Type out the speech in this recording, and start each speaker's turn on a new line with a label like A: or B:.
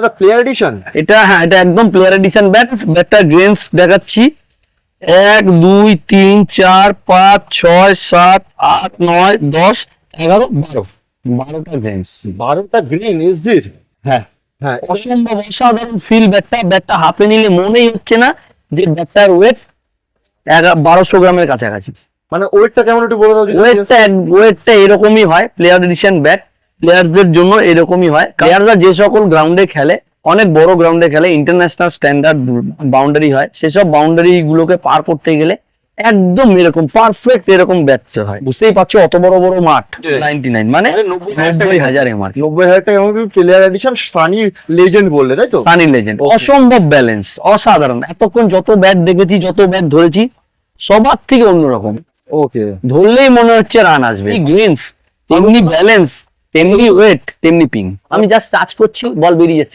A: এটা player addition?
B: এটা হ্যাঁ, এটা একদম প্লেয়ার এডিশন ব্যাট। ব্যাটটা গ্রেনস দেখাচ্ছি, 1 2 3 4 5 6 7 8 9 10 11 12, 12টা গ্রেনস।
A: 12টা গ্রিন ইজির।
B: হ্যাঁ,
A: হ্যাঁ
B: অসম্ভব অসাধারণ ফিল ব্যাটটা। ব্যাটটা হাতে নিলে মনেই হচ্ছে না যে ব্যাটটার ওয়েট 1200 গ্রামের কাছাকাছি।
A: মানে ওয়েটটা কেমন একটু বলে দাও।
B: ওয়েটটা এরকমই হয়, প্লেয়ার এডিশন ব্যাট প্লেয়ারদের জন্য এরকমই হয়। প্লেয়াররা যে সকল গ্রাউন্ডে খেলে, অনেক বড় গ্রাউন্ডে খেলে, ইন্টারন্যাশনাল স্ট্যান্ডার্ড বাউন্ডারি হয়, সেসব বাউন্ডারি গুলোকে পার করতে গেলে একদম এরকম পারফেক্ট এরকম ব্যাট হয়। বুঝতেই পারছো অত বড় বড় মাঠ, 99 মানে 90,000 এমআর।
A: 90,000 টাকা প্লেয়ার এডিশন সানি লেজেন্ড বললে, তাই তো?
B: সানি লেজেন্ড, অসম্ভব ব্যালেন্স, অসাধারণ। এতক্ষণ যত ব্যাট দেখেছি, যত ব্যাট ধরেছি, সবার থেকে অন্যরকম।
A: ওকে,
B: ধরলেই মনে হচ্ছে রান আসবে। গ্রেনস তেমনি ব্যালেন্স, তেমনি ওয়েট, তেমনি পিং। আমি জাস্ট টাচ করছি, বল বেরিয়ে যাচ্ছে।